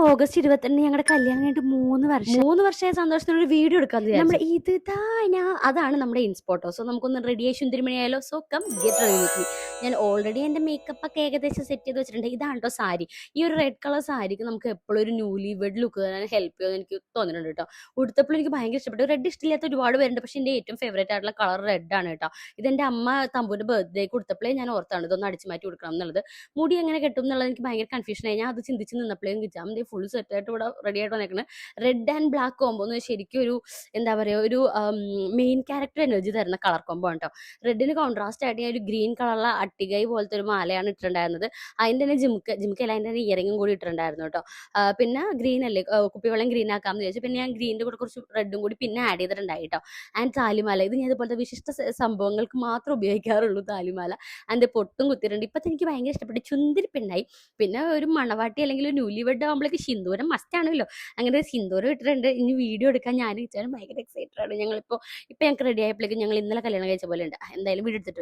August 22 ഞങ്ങളുടെ കല്യാണം കഴിഞ്ഞിട്ട് 3 വർഷമായ സന്തോഷത്തിന് ഒരു വീഡിയോ എടുക്കാന്ന് വിചാരിച്ചു. നമ്മുടെ ഇത് അതാണ് നമ്മുടെ ഇൻസ്പോട്ടോ. സോ നമുക്കൊന്ന് റെഡി ആയി ശുന്തിരിമണിയായാലോ. So come get ready with me. ഞാൻ ഓൾറെഡി എൻ്റെ മേക്കപ്പ് ഒക്കെ ഏകദേശം സെറ്റ് ചെയ്ത് വെച്ചിട്ടുണ്ട്. ഇതാണ് കേട്ടോ സാരി. ഈ ഒരു റെഡ് കളർ സാരിക്ക് നമുക്ക് എപ്പോഴും ഒരു ന്യൂലി വെഡ് ലുക്ക് തരാൻ ഹെൽപ്പ് ചെയ്യുമെന്ന് എനിക്ക് തോന്നുന്നുണ്ട് കേട്ടോ. ഉടുത്തപ്പോൾ എനിക്ക് ഭയങ്കര ഇഷ്ടപ്പെട്ടു. റെഡ് ഇഷ്ടമില്ലാത്ത ഒരുപാട് പേരുണ്ട്, പക്ഷെ എൻ്റെ ഏറ്റവും ഫേവറേറ്റ് ആയിട്ടുള്ള കളർ റെഡ് ആണ് കേട്ടോ. ഇതെൻ്റെ അമ്മ തമ്പുവിൻ്റെ ബർത്ത്ഡേക്ക് കൊടുത്തപ്പോഴേ ഞാൻ ഓർത്താണ് ഇതൊന്ന് അടിച്ചു മാറ്റി കൊടുക്കണം എന്നുള്ളത്. മുടി എങ്ങനെ കെട്ടും എന്നുള്ളത് എനിക്ക് ഭയങ്കര കൺഫ്യൂഷനായി. ഞാൻ അത് ചിന്തിച്ച് നിന്നപ്പോഴേക്കും കിട്ടാം ഫുൾ സെറ്റായിട്ട് ഇവിടെ റെഡി ആയിട്ട് വന്നേക്കുന്നത്. റെഡ് ആൻഡ് ബ്ലാക്ക് കോമ്പോ എന്ന് ശരിക്കും ഒരു എന്താ പറയുക, ഒരു മെയിൻ ക്യാരക്ടർ എനർജി തരുന്ന കളർ കോമ്പോ ആണ് കേട്ടോ. റെഡിന് കോൺട്രാസ്റ്റ് ആയിട്ട് ഞാൻ ഒരു ഗ്രീൻ കളറുള്ള അട്ടികൈ പോലത്തെ ഒരു മാലയാണ് ഇട്ടിട്ടുണ്ടായിരുന്നത്. അതിൻ്റെ തന്നെ ജിംക്കല്ല, അതിൻ്റെ തന്നെ ഇയറിങ്ങും കൂടി ഇട്ടിട്ടുണ്ടായിരുന്നു കേട്ടോ. പിന്നെ ഗ്രീൻ അല്ലേ, കുപ്പിവെള്ളം ഗ്രീൻ ആക്കാമെന്ന് ചോദിച്ചു. പിന്നെ ഞാൻ ഗ്രീനിൻ്റെ കൂടെ കുറച്ച് റെഡും കൂടി പിന്നെ ആഡ് ചെയ്തിട്ടുണ്ടായി കേട്ടോ. ആൻഡ് താലിമാല, ഇത് ഞാൻ ഇതുപോലത്തെ വിശിഷ്ട സംഭവങ്ങൾക്ക് മാത്രം ഉപയോഗിക്കാറുള്ളൂ താലിമാല. അതിൻ്റെ പൊട്ടും കുത്തിയിട്ടുണ്ട്. ഇപ്പോഴത്തെ എനിക്ക് ഭയങ്കര ഇഷ്ടപ്പെട്ടു, ചുന്തിരി പെണ്ണായി. പിന്നെ ഒരു മണവാട്ടി അല്ലെങ്കിൽ ഒരു ന്യൂലി വെഡ് ആകുമ്പോഴേക്ക് സിന്ദൂരം മസ്റ്റ് ആണല്ലോ. അങ്ങനെ സിന്ദൂരം ഇട്ടിട്ടുണ്ട്. ഇനി വീഡിയോ എടുക്കാൻ ഞാൻ ഭയങ്കര എക്സൈറ്റഡ് ആണ്. ഞങ്ങളിപ്പോൾ ഞങ്ങൾക്ക് റെഡി ആയപ്പോഴേക്കും ഞങ്ങൾ ഇന്നലെ കല്യാണം കഴിച്ച പോലെ ഉണ്ട്. എന്തായാലും വീഡിയോ എടുത്തിട്ട്